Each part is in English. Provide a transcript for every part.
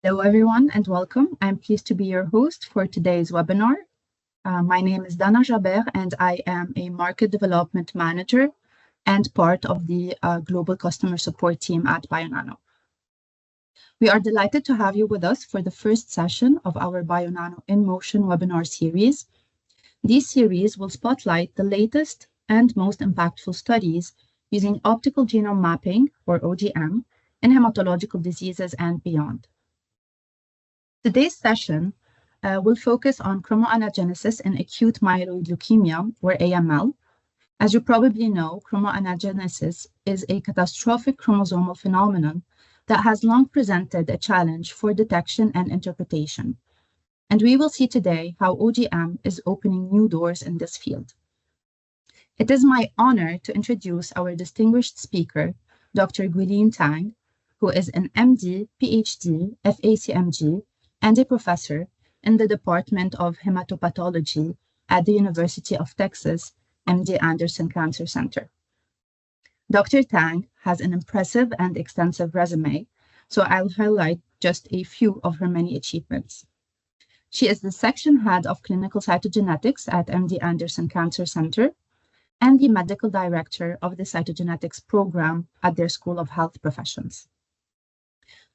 Hello, everyone, and welcome. I'm pleased to be your host for today's webinar. My name is Dana Jaber, and I am a Market Development Manager and part of the Global Customer Support team at Bionano. We are delighted to have you with us for the first session of our Bionano in Motion webinar series. This series will spotlight the latest and most impactful studies using optical genome mapping, or OGM, in hematological diseases and beyond. Today's session will focus on chromoanagenesis in acute myeloid leukemia, or AML. As you probably know, chromoanagenesis is a catastrophic chromosomal phenomenon that has long presented a challenge for detection and interpretation. And we will see today how OGM is opening new doors in this field. It is my honor to introduce our distinguished speaker, Dr. Guilin Tang, who is an MD, PhD, FACMG, and a professor in the Department of Hematopathology at the University of Texas MD Anderson Cancer Center. Dr. Tang has an impressive and extensive resume, so I'll highlight just a few of her many achievements. She is the section head of Clinical Cytogenetics at MD Anderson Cancer Center and the medical director of the Cytogenetics Program at their School of Health Professions.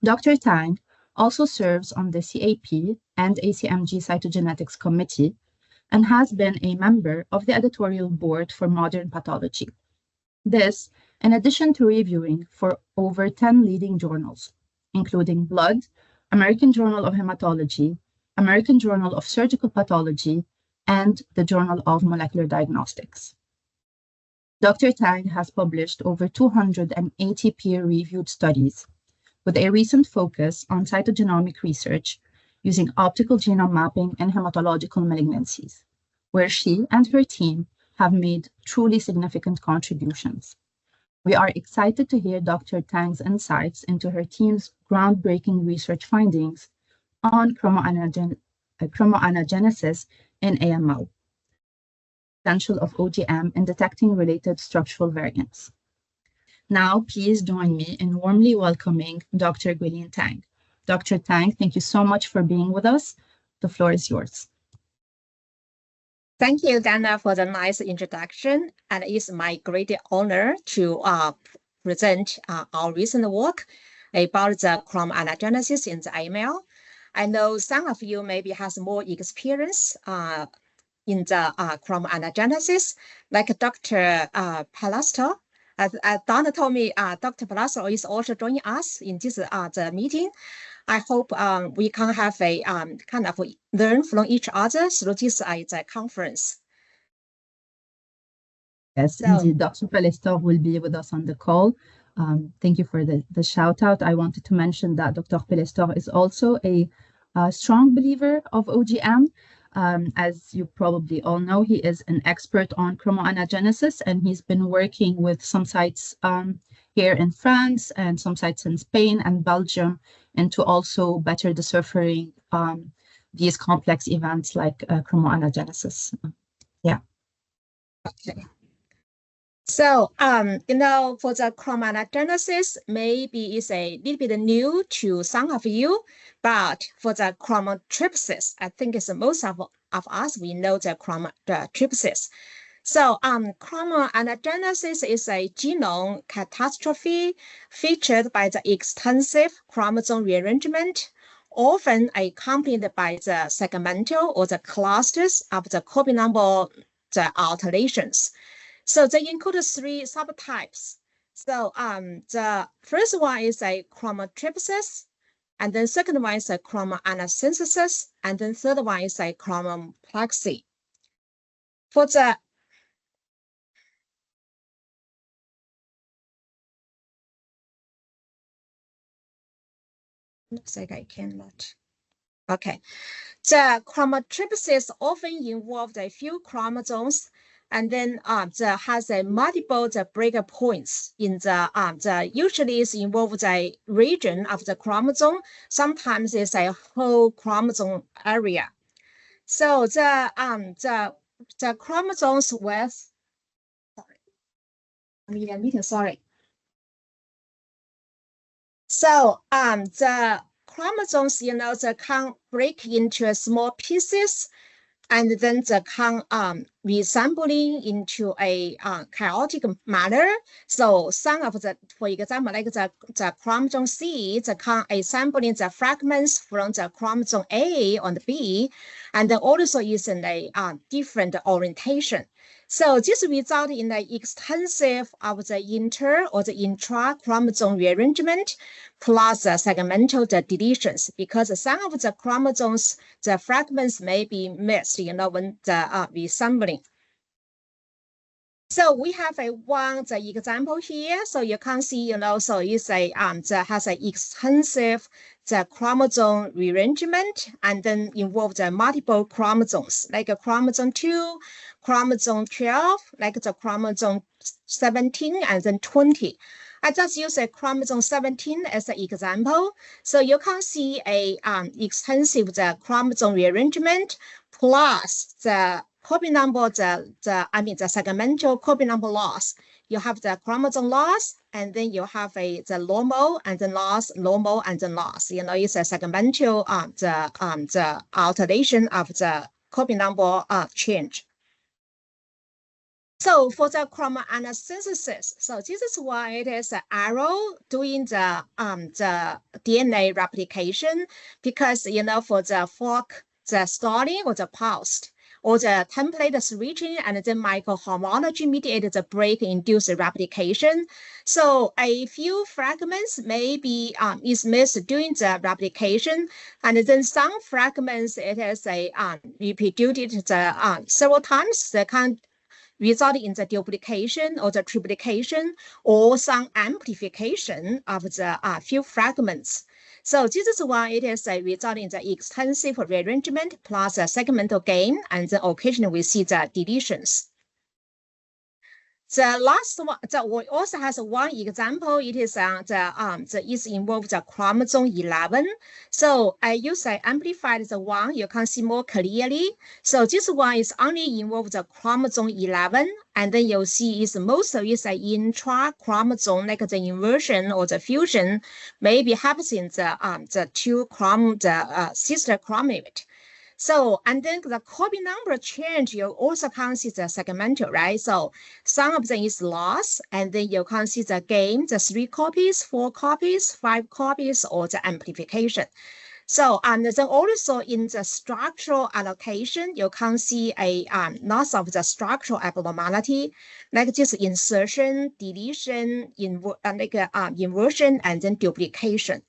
Dr. Tang also serves on the CAP and ACMG Cytogenetics Committee and has been a member of the Editorial Board for Modern Pathology. This, in addition to reviewing for over 10 leading journals, including Blood, American Journal of Hematology, American Journal of Surgical Pathology, and the Journal of Molecular Diagnostics. Dr. Tang has published over 280 peer-reviewed studies, with a recent focus on cytogenomic research using optical genome mapping in hematological malignancies, where she and her team have made truly significant contributions. We are excited to hear Dr. Tang's insights into her team's groundbreaking research findings on chromoanagenesis in AML, potential of OGM in detecting related structural variants. Now, please join me in warmly welcoming Dr. Guilin Tang. Dr. Tang, thank you so much for being with us. The floor is yours. Thank you, Dana, for the nice introduction. And it's my great honor to present our recent work about the chromoanagenesis in the AML. I know some of you maybe has more experience in the chromoanagenesis, like Dr. Palastro. Donna told me Dr. Palastro is also joining us in this the meeting. I hope we can have a kind of learn from each other through this the conference. Yes, indeed. Dr. Palastro will be with us on the call. Thank you for the shout out. I wanted to mention that Dr. Palastro is also a strong believer of OGM. As you probably all know, he is an expert on chromoanagenesis, and he's been working with some sites here in France and some sites in Spain and Belgium, and to also better deciphering these complex events like chromoanagenesis. Yeah. Okay. So, you know, for the chromoanagenesis, maybe it's a little bit new to some of you, but for the chromotypesis, I think it's most of us, we know the chromotypesis. So, chromoanagenesis is a genome catastrophe featured by the extensive chromosome rearrangement, often accompanied by the segmental or the clusters of the copy number, the alterations. So they include three subtypes. So the first one is a chromotypesis, and then second one is a chromoanagenesis, and then third one is a chromoplexy. For the looks like I cannot. Okay. The chromotypesis often involves a few chromosomes, and then has a multiple break points in the usually is involved the region of the chromosome. Sometimes it's a whole chromosome area. So the chromosomes with sorry. So the chromosomes, you know, they can break into small pieces, and then they can resembling into a chaotic manner. So some of the, for example, like the chromosome C, they can assembling the fragments from the chromosome A on the B, and then also is in a different orientation. So this results in the extensive of the inter or the intra-chromosome rearrangement plus the segmental deletions, because some of the chromosomes, the fragments may be missed, you know, when the resembling. So we have the example here. So you can see, you know, so it's that has an extensive the chromosome rearrangement, and then involve the multiple chromosomes, like a chromosome 2, chromosome 12, like the chromosome 17, and then 20. I just use a chromosome 17 as an example. So you can see a extensive the chromosome rearrangement plus the copy number, the segmental copy number loss. You have the chromosome loss, and then you have the normal and then loss, normal and then loss. You know, it's a segmental the alteration of the copy number change. So for the chromoanagenesis, so this is why it is an arrow doing the DNA replication, because, you know, for the fork, the starting or the post, or the template switching, and then microhomology mediated the break induced replication. So a few fragments may be is missed during the replication, and then some fragments it is a reproduced the several times. They can result in the duplication or the triplication or some amplification of the few fragments. So this is why it is resulting in the extensive rearrangement plus a segmental gain, and then occasionally we see the deletions. The last one, we also has one example. It is is involved the chromosome 11. So I use amplified the one, you can see more clearly. So this one is only involved the chromosome 11, and then you'll see is most of it is intra chromosome, like the inversion or the fusion, maybe happens in the two sister chromate. So, and then the copy number change, you also can see the segmental, right? So some of them is lost, and then you can see the gain, the 3 copies, 4 copies, 5 copies, or the amplification. So, and then also in the structural allocation, you can see a loss of the structural abnormality, like this insertion, deletion, inversion, and then duplication.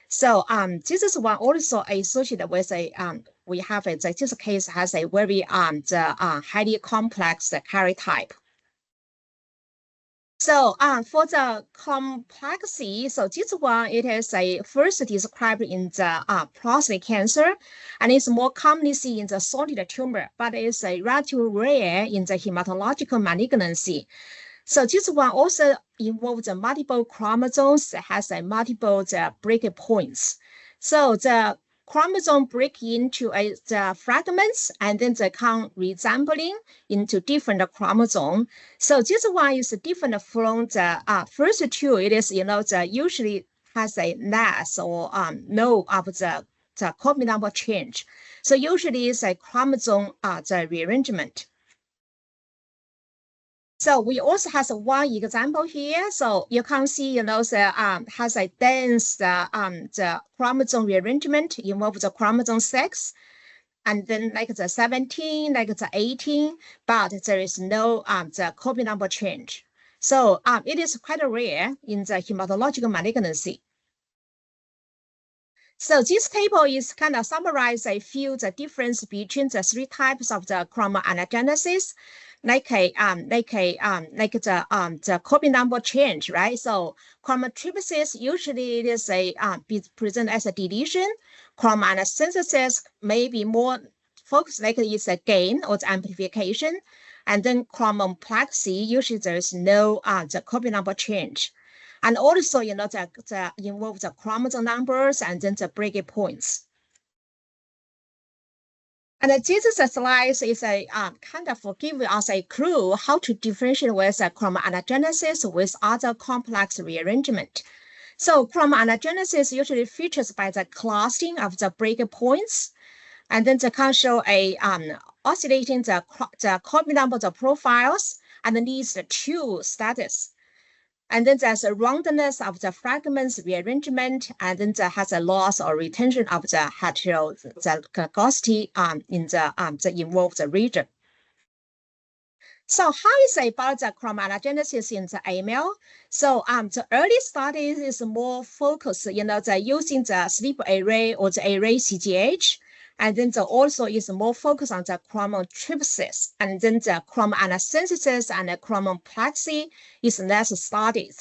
So this is one also associated with a we have it. This case has a very highly complex karyotype. So for the complexity, so this one it is first described in the prostate cancer, and it's more commonly seen in the solid tumor, but it's relatively rare in the hematological malignancy. So this one also involves the multiple chromosomes that has a multiple break points. So the chromosome break into the fragments, and then they come resembling into different chromosome. So this one is different from the first two. It is, you know, the usually has a less or no of the copy number change. So usually it's a chromosome the rearrangement. So we also has one example here. So you can see, you know, the has a dense the chromosome rearrangement involves the chromosome 6, and then like the 17, like the 18, but there is no the copy number change. So it is quite rare in the hematological malignancy. So this table is kind of summarize a few the difference between the 3 types of the chromoanagenesis, like the copy number change, right? So chromotripesis usually it is be present as a deletion. Chromoanagenesis may be more focused, like it's a gain or the amplification, and then chromoplex usually there is no the copy number change. And also, you know, the involve the chromosome numbers and then the break points. And this is a slide is a kind of give us a clue how to differentiate with chromoanagenesis with other complex rearrangement. So chromoanagenesis usually features by the clustering of the breakpoints, and then the can show a oscillating the copy number of profiles and needs the two status. And then there's a roundness of the fragments rearrangement, and then there has a loss or retention of the heterozygosity in the involved region. So how is it about the chromoanagenesis in the AML? So the early studies is more focused, the using the sleep array or the array CGH, and then also is more focused on the chromotypesis, and then the chromoanagenesis and the chromoplexy is less studied.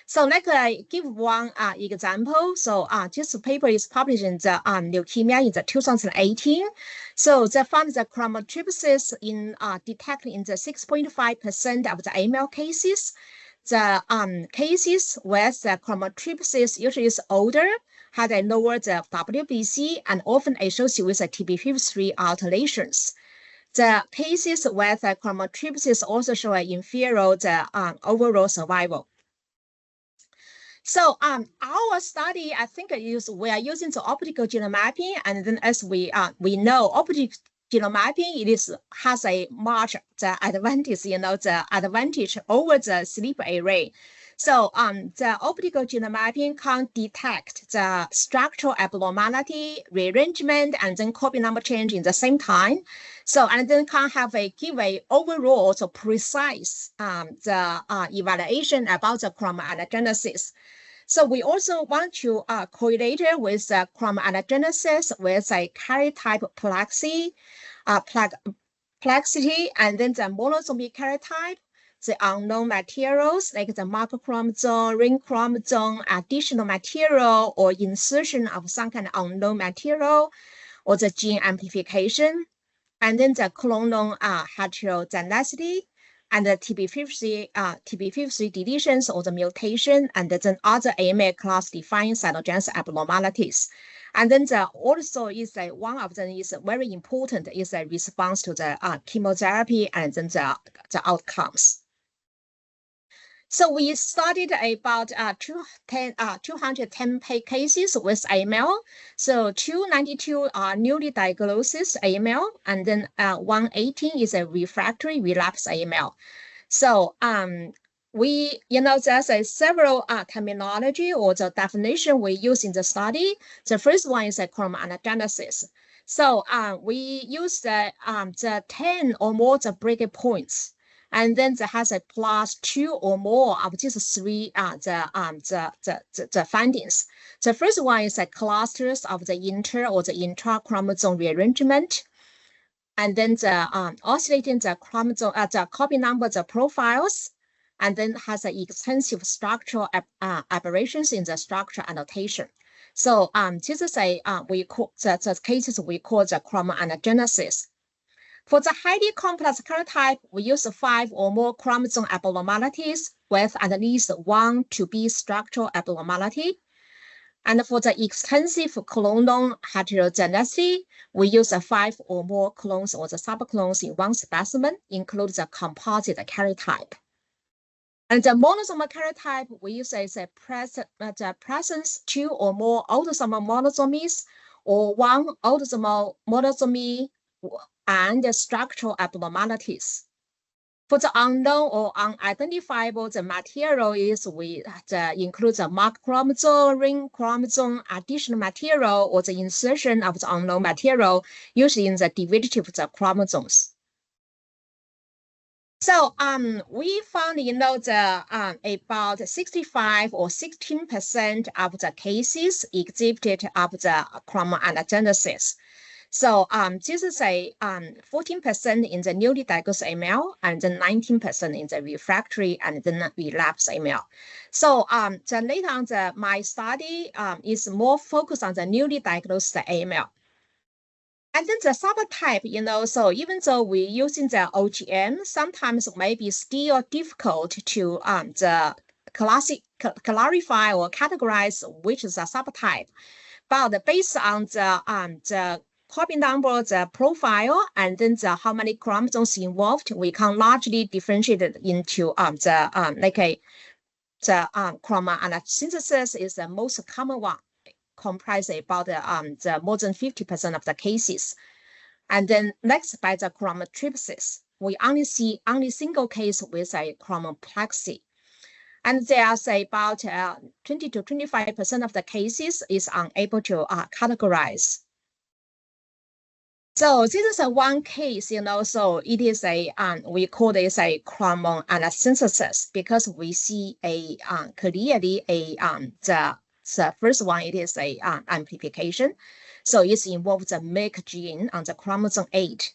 So like I give one example. So this paper is published in the leukemia in the 2018. So they found the chromotypesis in detected in the 6.5% of the AML cases. The cases where the chromotypesis usually is older, had a lower the WBC and often associated with the TP53 alterations. The cases where the chromotypesis also show an inferior the overall survival. So our study, I think, we are using the optical genome mapping, and then as we know, optical genome mapping has a much the advantage, the advantage over the sleep array. So the optical genome mapping can detect the structural abnormality, rearrangement, and then copy number change in the same time. So and then can have give a overall so precise the evaluation about the chromoanagenesis. So we also want to correlate it with chromoanagenesis with a karyotype plexity, and then the monosomy karyotype, the unknown materials like the marker chromosome, ring chromosome, additional material, or insertion of some kind of unknown material, or the gene amplification, and then the clonal heterogeneity, and the TP53 deletions or the mutation, and then other AML class defined cytogenetic abnormalities. And then also is one of them is very important is a response to the chemotherapy and then the outcomes. So we studied about 210 cases with AML. So 292 are newly diagnosed AML, and then 118 is a refractory relapse AML. So there's several terminology or the definition we use in the study. The first one is a chromoanagenesis. So we use the 10 or more the break points. And then there has a +2 or more of these three the findings. The first one is a clusters of the inter or the intra-chromosome rearrangement, and then the oscillating the chromosome the copy number the profiles, and then has an extensive structural aberrations in the structure annotation. So this is we call the cases we call the chromoanagenesis. For the highly complex karyotype, we use 5 or more chromosome abnormalities with at least 1 to be structural abnormality. And for the extensive clonal heterogeneity, we use 5 or more clones or the subclones in one specimen, include the composite karyotype. And the monosomal karyotype, we use the presence 2 or more autosomal monosomies or 1 autosomal monosomy and the structural abnormalities. For the unknown or unidentifiable, the material is includes the mark chromosome, ring chromosome, additional material, or the insertion of the unknown material, usually in the division of the chromosomes. So we found, about 65 or 16% of the cases exhibited of the chromoanagenesis. So this is a 14% in the newly diagnosed AML, and then 19% in the refractory and then relapse AML. So later on, my study is more focused on the newly diagnosed AML. And then the subtype, so even though we're using the OGM, sometimes it may be still difficult to clarify or categorize which is a subtype. But based on the copy number, the profile, and then how many chromosomes involved, we can largely differentiate it into the chromoanagenesis is the most common one, comprising about the more than 50% of the cases. And then next by the chromotripsis, we only see single case with a chromoplexy. And there's about 20 to 25% of the cases is unable to categorize. So this is one case, so it is we call this a chromoanagenesis because we see clearly the first one, it is amplification. So it involves the MEK gene on the chromosome 8.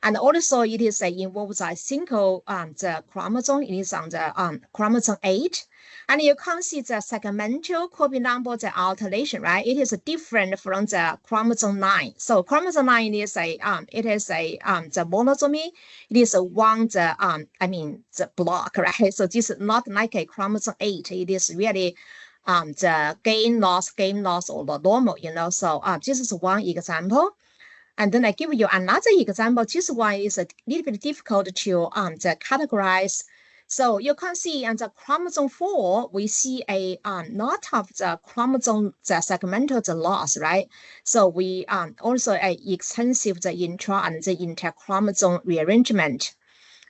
And also it is involves a single the chromosome, it is on the chromosome 8. And you can see the segmental copy number, the alternation, right? It is different from the chromosome 9. So chromosome 9 is the monosomy. It is one the block, right? So this is not like a chromosome 8. It is really the gain loss or the normal, So this is one example. And then I give you another example. This one is a little bit difficult to categorize. So you can see on the chromosome 4, we see a lot of the chromosome, the segmental the loss, right? So we also extensive the intra and the interchromosome rearrangement,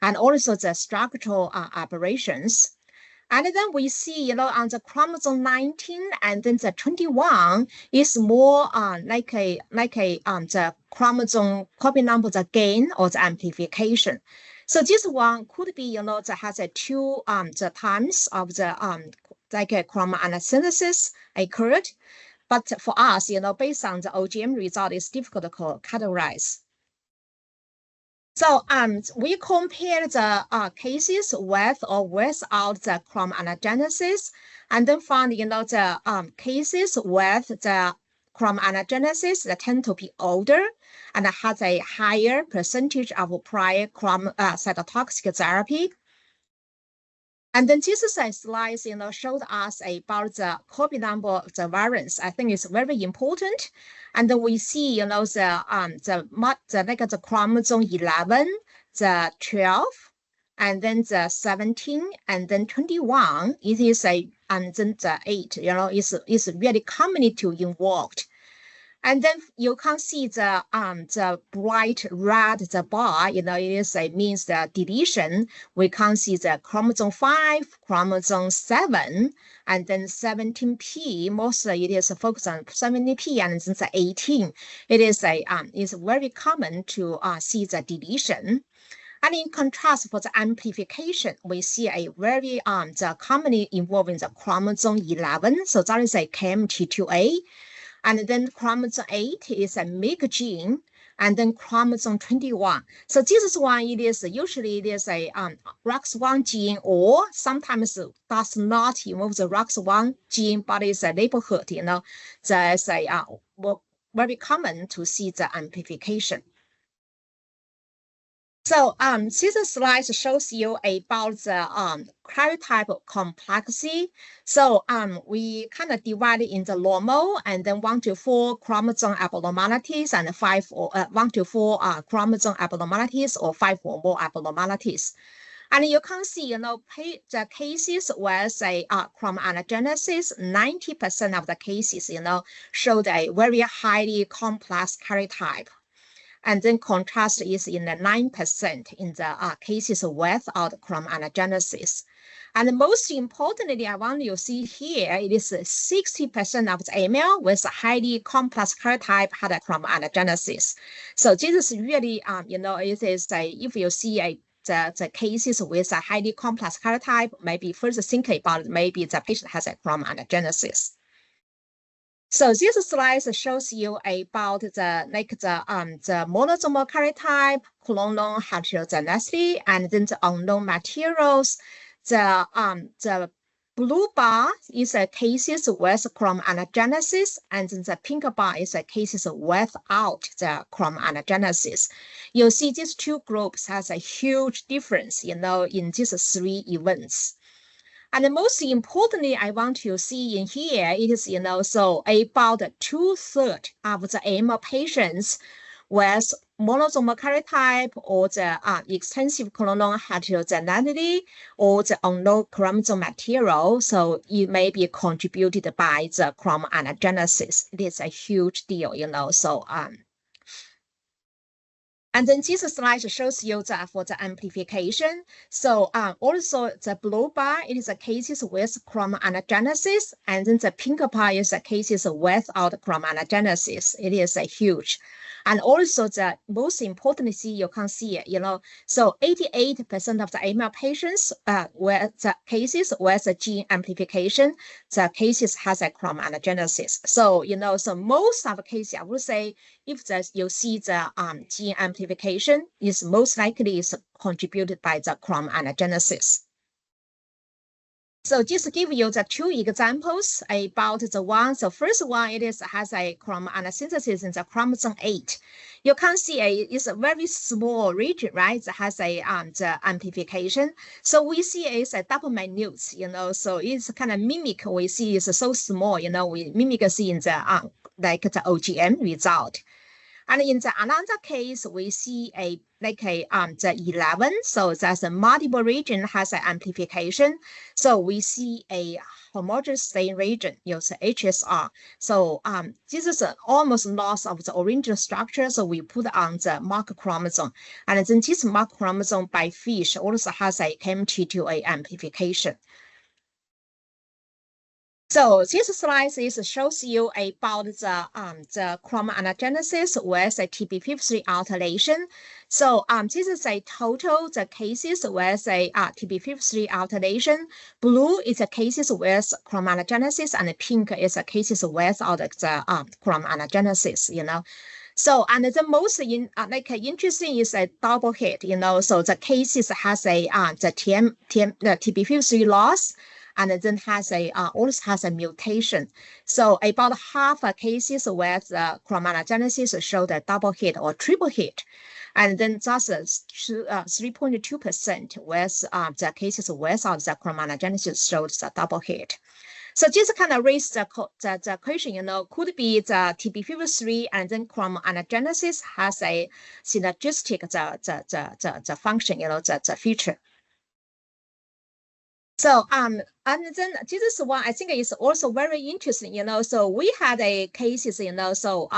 and also the structural aberrations. And then we see, on the chromosome 19 and then the 21 is more like the chromosome copy number, the gain or the amplification. So this one could be, that has a two the times of the like a chromoanagenesis occurred. But for us, based on the OGM result, it's difficult to categorize. So we compare the cases with or without the chromoanagenesis, and then found the cases with the chromoanagenesis that tend to be older and has a higher percentage of prior cytotoxic therapy. And then this is a slide, showed us about the copy number, the variance. I think it's very important. And then we see, the chromosome 11, the 12, and then the 17, and then 21. It is and then the 8. Is really commonly to involved. And then you can see the bright red, the bar, it means the deletion. We can see the chromosome 5, chromosome 7, and then 17p. Mostly it is focused on 17p and then the 18. It is is very common to see the deletion. And in contrast, for the amplification, we see a very the commonly involving the chromosome 11. So that is a KMT2A. And then chromosome 8 is a MEK gene, and then chromosome 21. So this is one, usually it is a ROX1 gene, or sometimes does not involve the ROX1 gene, but it's a neighborhood, There's very common to see the amplification. So this slide shows you about the karyotype complexity. So we kind of divide it into normal and then 1 to 4 chromosome abnormalities and 1 to 4 chromosome abnormalities or 5 or more abnormalities. And you can see, the cases with a chromoanagenesis, 90% of the cases, showed a very highly complex karyotype. And then contrast is in the 9% in the cases without chromoanagenesis. And most importantly, I want you to see here, it is 60% of the AML with a highly complex karyotype had a chromoanagenesis. So this is really, it is if you see the cases with a highly complex karyotype, maybe first think about maybe the patient has a chromoanagenesis. So this slide shows you about the monosomal karyotype, clonal heterogeneity, and then the unknown materials. The blue bar is cases with chromoanagenesis, and then the pink bar is cases without the chromoanagenesis. You see these two groups has a huge difference, in these 3 events. And most importantly, I want to see in here, it is, so about 2/3 of the AML patients with monosomal karyotype or the extensive clonal heterogeneity or the unknown chromosome material. So it may be contributed by the chromoanagenesis. It is a huge deal, you know. So and then this slide shows you that for the amplification. So also the blue bar, it is the cases with chromoanagenesis, and then the pink bar is the cases without chromoanagenesis. It is a huge. And also the most important thing you can see, you know, so 88% of the AML patients with the cases with the gene amplification, the cases has a chromoanagenesis. So, you know, so most of the cases, I would say, if you see the gene amplification is most likely is contributed by the chromoanagenesis. So just to give you the two examples about the one. So first one, it has a chromoanagenesis in the chromosome 8. You can see it's a very small region, right? That has a the amplification. So we see it's a double minute, you know. So it's kind of mimic. We see it's so small, you know. We mimic see in the like the OGM result. And in the another case, we see the 11. So that's a multiple region has an amplification. So we see a homogeneous stain region, use HSR. So this is almost loss of the original structure. So we put on the mark chromosome. And then this mark chromosome by fish also has a KMT2A amplification. So this slide shows you about the chromoanagenesis with a TP53 alternation. So this is a total the cases with a TP53 alternation. Blue is the cases with chromoanagenesis, and pink is the cases without the chromoanagenesis. You know. So, and the most interesting is a double hit. You know, so the cases has a the TP53 loss, and then has a also has a mutation. So about half of cases with chromoanagenesis show the double hit or triple hit, and then just 3.2% with the cases without the chromoanagenesis showed the double hit. So just kind of raise the question, you know, could be the TP53 and then chromoanagenesis has a synergistic the function, you know, the feature. So and then this is one I think is also very interesting, you know. So we had a cases, you know, so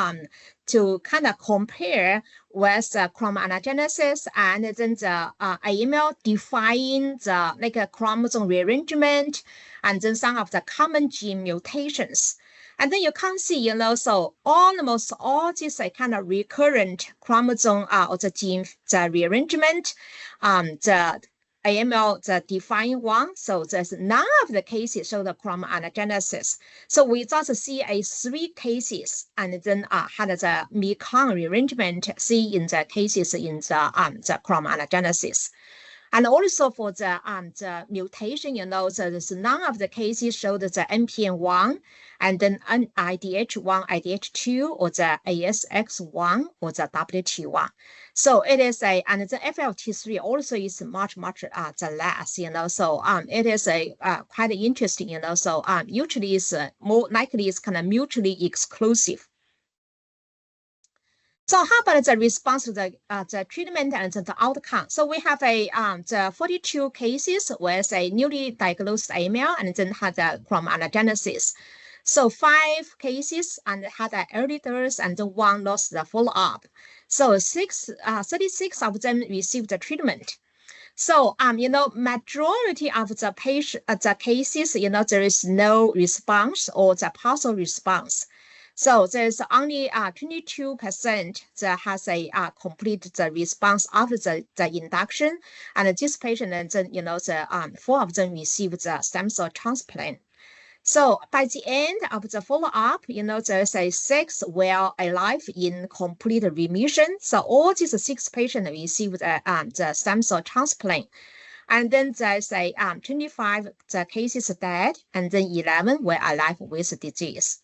to kind of compare with the chromoanagenesis and then the AML define the like a chromosome rearrangement and then some of the common gene mutations. And then you can see, you know, so almost all these kind of recurrent chromosome or the gene the rearrangement, the AML, the defined one, so there's none of the cases show the chromoanagenesis. So we just see 3 cases and then had the MECON rearrangement see in the cases in the chromoanagenesis. And also for the mutation, you know, so there's none of the cases showed the NPM1 and then IDH1, IDH2, or the ASX1 or the WT1. So it is and the FLT3 also is much the less, you know. So it is quite interesting, you know. So usually is more likely is kind of mutually exclusive. So how about the response to the treatment and the outcome? So we have the 42 cases with a newly diagnosed AML and then had a chromoanagenesis. So 5 cases and had an early death and 1 lost the follow-up. So 36 of them received the treatment. So you know, majority of the patient the cases, you know, there is no response or the partial response. So there's only 22% that has a complete the response after the induction, and this patient and then, you know, the 4 of them received the stem cell transplant. So by the end of the follow-up, you know, there's 6 were alive in complete remission. So all these 6 patients received the stem cell transplant. And then there's 25 the cases dead, and then 11 were alive with disease.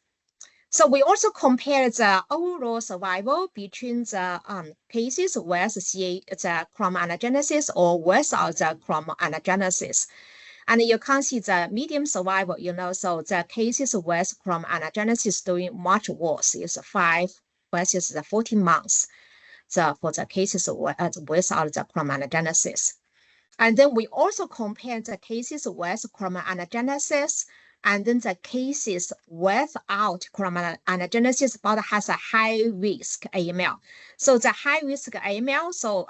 So we also compare the overall survival between the cases with the chromoanagenesis or without the chromoanagenesis. And you can see the median survival, you know, so the cases with chromoanagenesis doing much worse is 5 versus the 14 months. for the cases without the chromoanagenesis. And then we also compare the cases with chromoanagenesis and then the cases without chromoanagenesis but has a high risk AML. So the high risk AML, so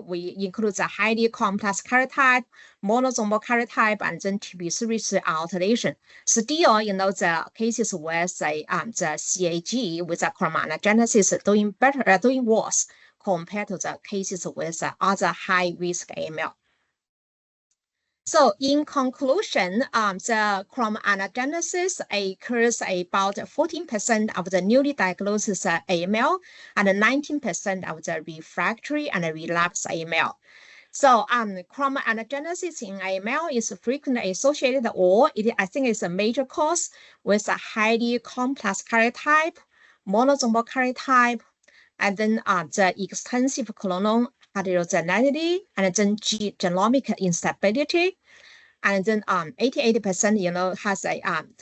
we include the highly complex karyotype, monosomal karyotype, and then TP53 alternation. Still, the cases with the CAG with the chromoanagenesis doing worse compared to the cases with other high risk AML. So in conclusion, the chromoanagenesis occurs about 14% of the newly diagnosed AML and 19% of the refractory and relapsed AML. So chromoanagenesis in AML is frequently associated, or I think it's a major cause, with a highly complex karyotype, monosomal karyotype, and then the extensive clonal heterogeneity, and then genomic instability. And then 88%, has a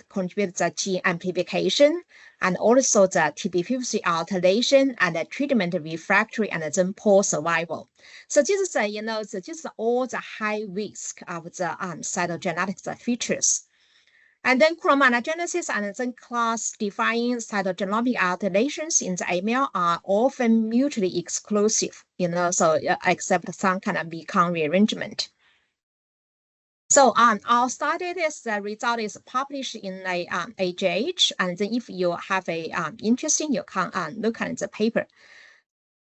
contributed the gene amplification, and also the TP53 alternation and the treatment refractory and then poor survival. So this is this is all the high risk of the cytogenetics features. And then chromoanagenesis and then class-defining cytogenomic alterations in the AML are often mutually exclusive, so except some kind of become rearrangement. So our study, the result is published in AJH, and then if you have a interesting, you can look at the paper.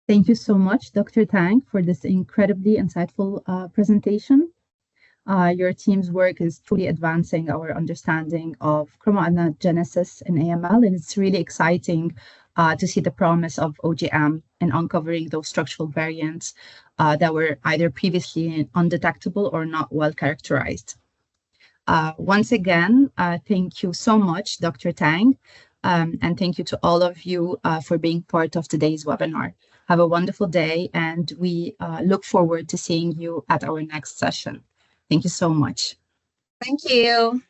Thank you so much, Dr. Tang, for this incredibly insightful presentation. Your team's work is truly advancing our understanding of chromoanagenesis in AML, and it's really exciting to see the promise of OGM in uncovering those structural variants that were either previously undetectable or not well characterized. Once again, thank you so much, Dr. Tang, and thank you to all of you for being part of today's webinar. Have a wonderful day, and we look forward to seeing you at our next session. Thank you so much. Thank you.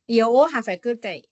You all have a good day.